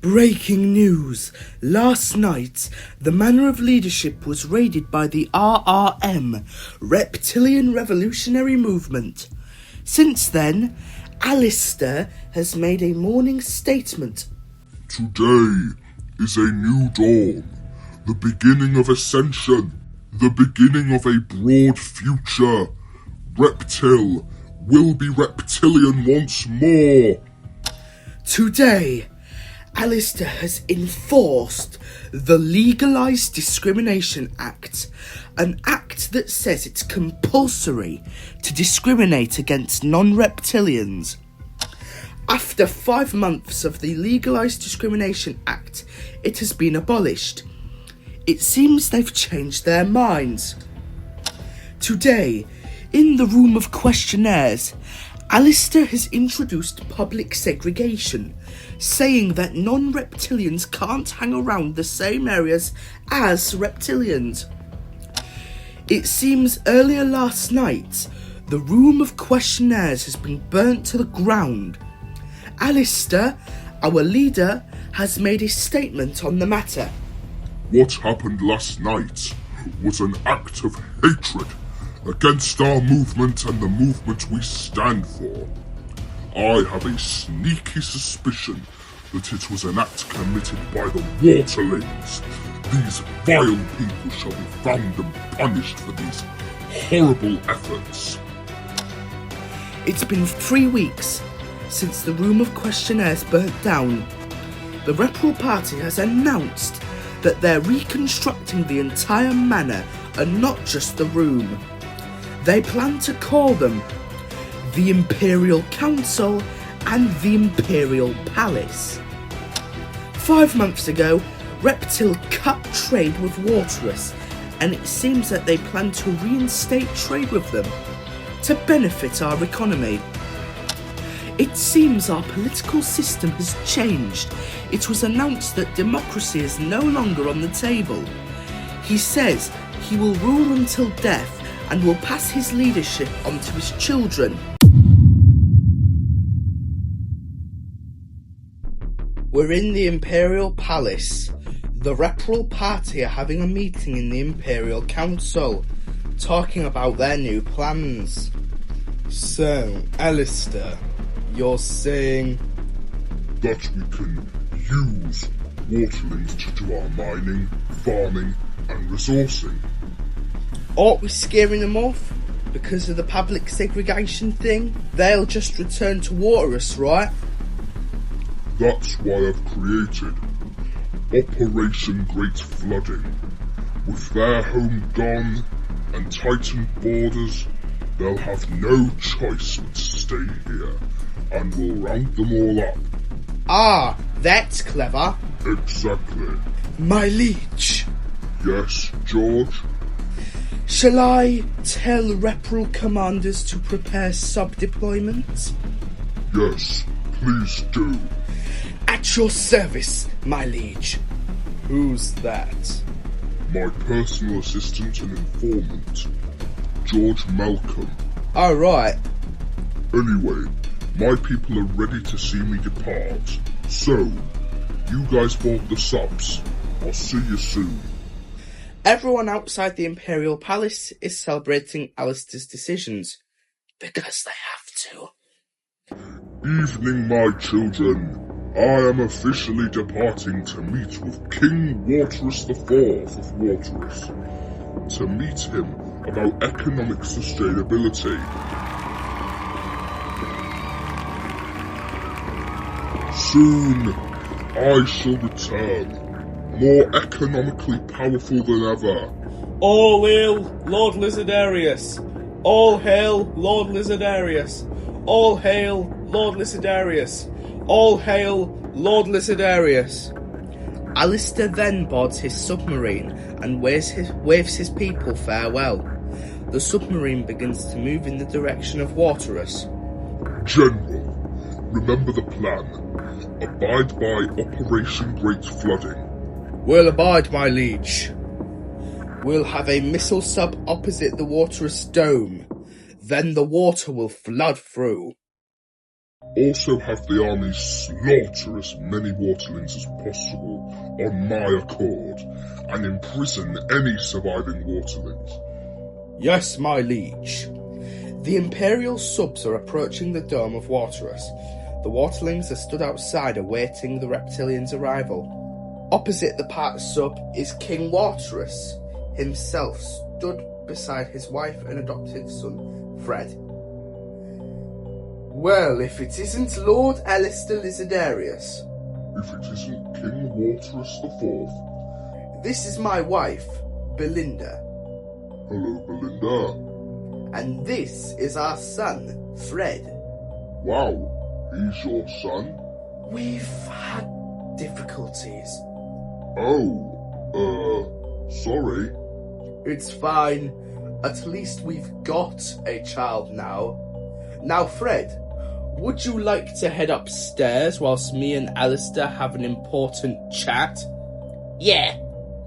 Breaking news! Last night, the Manor of Leadership was raided by the RRM, Reptilian Revolutionary Movement. Since then, Alister has made a morning statement. Today is a new dawn, the beginning of ascension, the beginning of a broad future. Reptil will be reptilian once more. Today, Alister has enforced the Legalised Discrimination Act, an act that says it's compulsory to discriminate against non-reptilians. After 5 months of the Legalised Discrimination Act, it has been abolished. It seems they've changed their minds. Today, in the room of questionnaires, Alister has introduced public segregation, saying that non-reptilians can't hang around the same areas as reptilians. It seems earlier last night, the room of questionnaires has been burnt to the ground. Alister, our leader, has made a statement on the matter. What happened last night was an act of hatred against our movement and the movement we stand for. I have a sneaky suspicion that it was an act committed by the Waterlings. These vile people shall be found and punished for these horrible efforts. It's been 3 weeks since the room of questionnaires burnt down. The Reptilian Party has announced that they're reconstructing the entire manor and not just the room. They plan to call them the Imperial Council and the Imperial Palace. 5 months ago, Reptil cut trade with Waterus, and it seems that they plan to reinstate trade with them to benefit our economy. It seems our political system has changed. It was announced that democracy is no longer on the table. He says he will rule until death and will pass his leadership on to his children. We're in the Imperial Palace. The Reptilian Party are having a meeting in the Imperial Council, talking about their new plans. So, Alister, you're saying that we can use Waterlings to do our mining, farming and resourcing. Aren't we scaring them off? Because of the public segregation thing? They'll just return to Waterus, right? That's why I've created Operation Great Flooding. With their home gone and tightened borders, they'll have no choice but to stay here, and we'll round them all up. Ah, that's clever. Exactly. My liege. Yes, George? Shall I tell Reptilian commanders to prepare sub-deployment? Yes, please do. At your service, my liege. Who's that? My personal assistant and informant, George Malcolm. Oh, right. Anyway, my people are ready to see me depart. So, you guys board the subs. I'll see you soon. Everyone outside the Imperial Palace is celebrating Alister's decisions. Because they have to. Evening, my children. I am officially departing to meet with King Waterus IV of Waterus. To meet him about economic sustainability. Soon, I shall return, more economically powerful than ever. All hail Lord Lizardarius! All hail Lord Lizardarius! All hail Lord Lizardarius! All hail Lord Lizardarius! Alister then boards his submarine and waves his people farewell. The submarine begins to move in the direction of Waterus. General, remember the plan. Abide by Operation Great Flooding. We'll abide, my liege. We'll have a missile sub opposite the Waterus dome. Then the water will flood through. Also have the army slaughter as many waterlings as possible on my accord, and imprison any surviving waterlings. Yes, my liege. The Imperial subs are approaching the dome of Waterus. The waterlings are stood outside awaiting the Reptilians' arrival. Opposite the Part sub is King Waterus himself, stood beside his wife and adopted son, Fred. Well, if it isn't Lord Alister Lizardarius. If it isn't King Waterus IV. This is my wife, Belinda. Hello, Belinda. And this is our son, Fred. Wow, he's your son? We've had difficulties. Sorry. It's fine. At least we've got a child now. Now, Fred, would you like to head upstairs whilst me and Alister have an important chat? Yeah,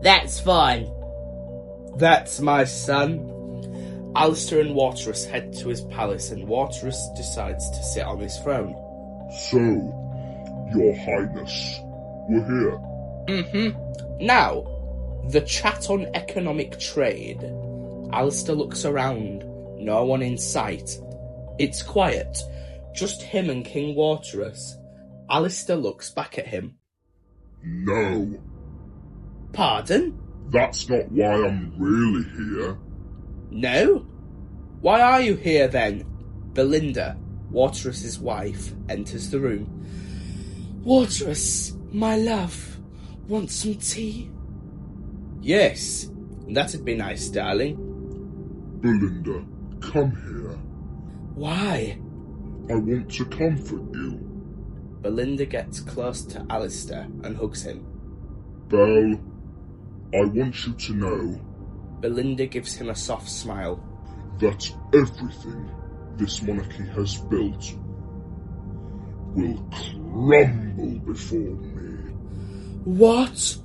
that's fine. That's my son. Alister and Waterus head to his palace, and Waterus decides to sit on his throne. So, Your Highness, we're here. Now, the chat on economic trade. Alister looks around. No one in sight. It's quiet. Just him and King Waterus. Alister looks back at him. No, Pardon? that's not why I'm really here. No? Why are you here then? Belinda, Waterus's wife, enters the room. Waterus, my love, want some tea? Yes, that'd be nice, darling. Belinda, come here. Why? I want to comfort you. Belinda gets close to Alister and hugs him. Belle, I want you to know Belinda gives him a soft smile. that everything this monarchy has built will crumble before me. What?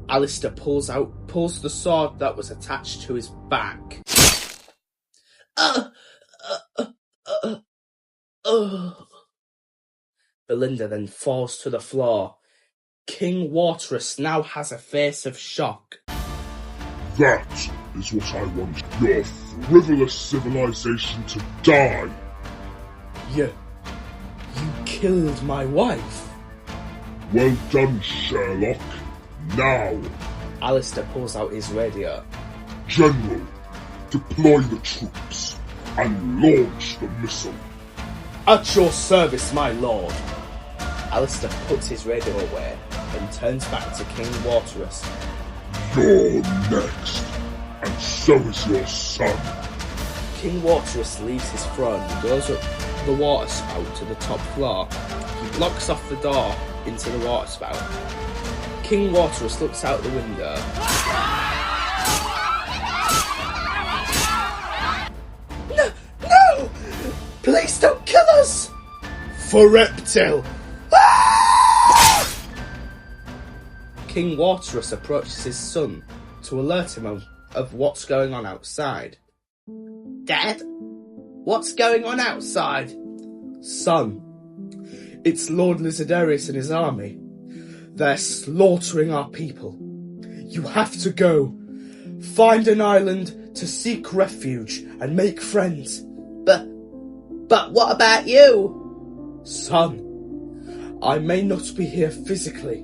Alister pulls the sword that was attached to his back. Belinda then falls to the floor. King Waterus now has a face of shock. That is what I want your frivolous civilization to die. You killed my wife. Well done, Sherlock. Now, Alister pulls out his radio. General, deploy the troops and launch the missile. At your service, my lord. Alister puts his radio away and turns back to King Waterus. You're next, and so is your son. King Waterus leaves his throne and goes up the water spout to the top floor. He blocks off the door into the water spout. King Waterus looks out the window. No! Please don't kill us! For Reptile! King Waterus approaches his son to alert him of what's going on outside. Dad? What's going on outside? Son, it's Lord Lizardarius and his army. They're slaughtering our people. You have to go. Find an island to seek refuge and make friends. But what about you? Son, I may not be here physically,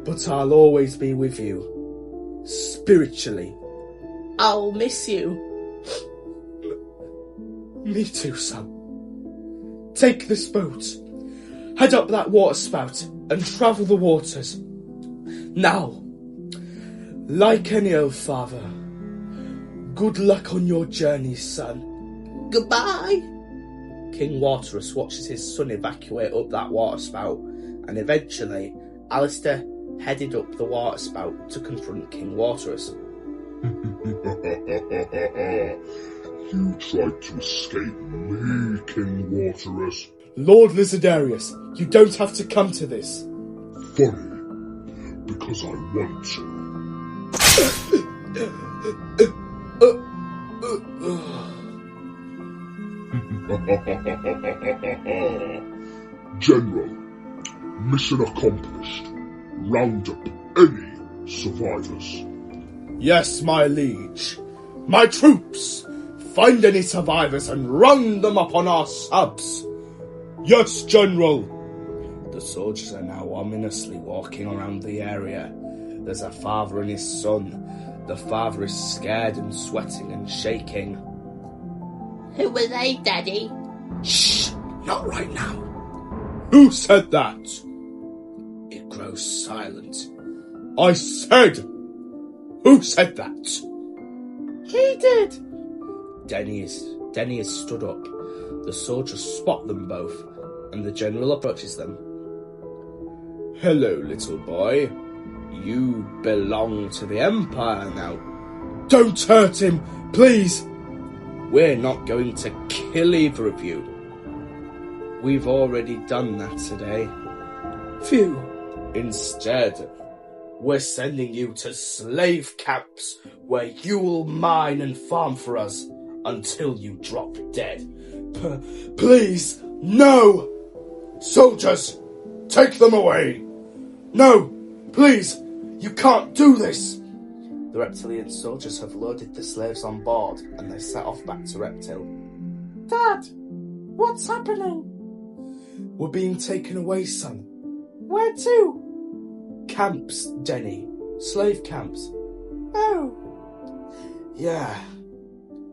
but I'll always be with you, spiritually. I'll miss you. Me too, son. Take this boat, head up that water spout, and travel the waters. Now, like any old father, good luck on your journey, son. Goodbye. King Waterus watches his son evacuate up that water spout, and eventually, Alister headed up the water spout to confront King Waterus. You tried to escape me, King Waterus. Lord Lizardarius, you don't have to come to this. Funny, because I want to. General, mission accomplished. Round up any survivors. Yes, my liege. My troops, find any survivors and round them up on our subs. Yes, General. The soldiers are now ominously walking around the area. There's a father and his son. The father is scared and sweating and shaking. Who were they, Daddy? Shh! Not right now. Who said that? It grows silent. I said! Who said that? He did! Denny is stood up. The soldiers spot them both, and the general approaches them. Hello, little boy. You belong to the Empire now. Don't hurt him, please! We're not going to kill either of you. We've already done that today. Phew. Instead, we're sending you to slave camps where you will mine and farm for us until you drop dead. Please, no! Soldiers, take them away! No, please, you can't do this! The Reptilian soldiers have loaded the slaves on board and they set off back to Reptil. Dad, what's happening? We're being taken away, son. Where to? Camps, Denny. Slave camps. Oh. Yeah.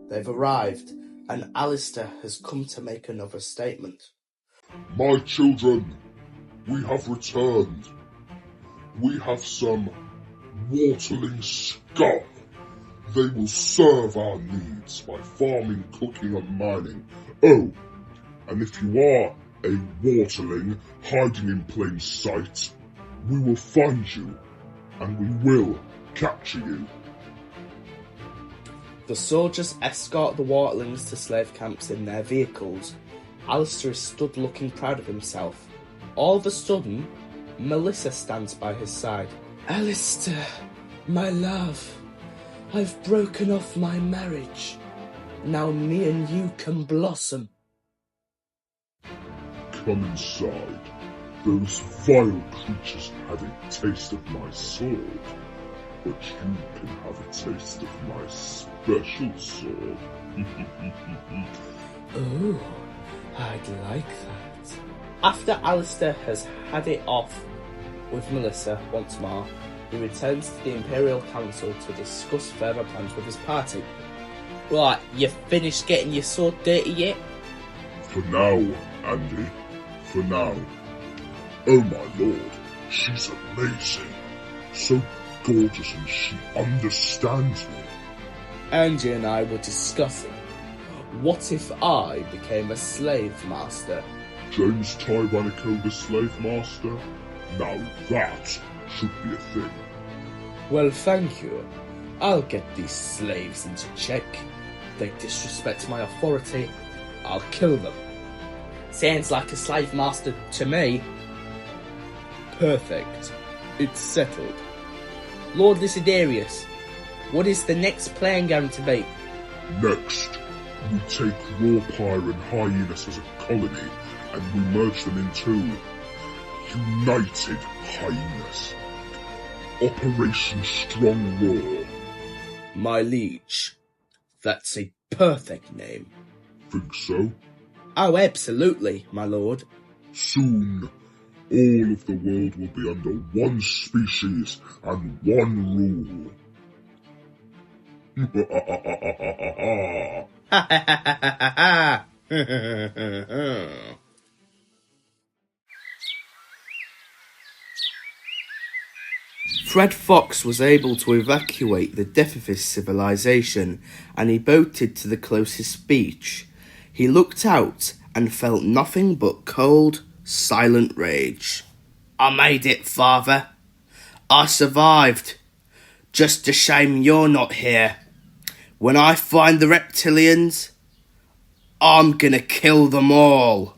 They've arrived, and Alister has come to make another statement. My children, we have returned. We have some waterling scum. They will serve our needs by farming, cooking and mining. Oh, and if you are a waterling hiding in plain sight, we will find you and we will capture you. The soldiers escort the waterlings to slave camps in their vehicles. Alister is stood looking proud of himself. All of a sudden, Melissa stands by his side. Alister, my love, I've broken off my marriage. Now me and you can blossom. Come inside. Those vile creatures had a taste of my sword, but you can have a taste of my special sword. Oh, I'd like that. After Alister has had it off with Melissa once more, he returns to the Imperial Council to discuss further plans with his party. Right, you finished getting your sword dirty yet? For now, Andy. For now. Oh my lord, she's amazing. So gorgeous and she understands me. Angie and I were discussing, what if I became a slave master? James Tyrannico the slave master? Now that should be a thing. Well, thank you. I'll get these slaves into check. They disrespect my authority, I'll kill them. Sounds like a slave master to me. Perfect. It's settled. Lord Lysidarius, what is the next plan going to be? Next, we take Rawpire and Hyenas as a colony and we merge them into United Hyenas. Operation Strong Roar. My liege, that's a perfect name. Think so? Oh, absolutely, my lord. Soon, all of the world will be under one species and one rule. Fred Fox was able to evacuate the death of his civilization, and he boated to the closest beach. He looked out and felt nothing but cold, silent rage. I made it, father. I survived. Just a shame you're not here. When I find the Reptilians, I'm gonna kill them all.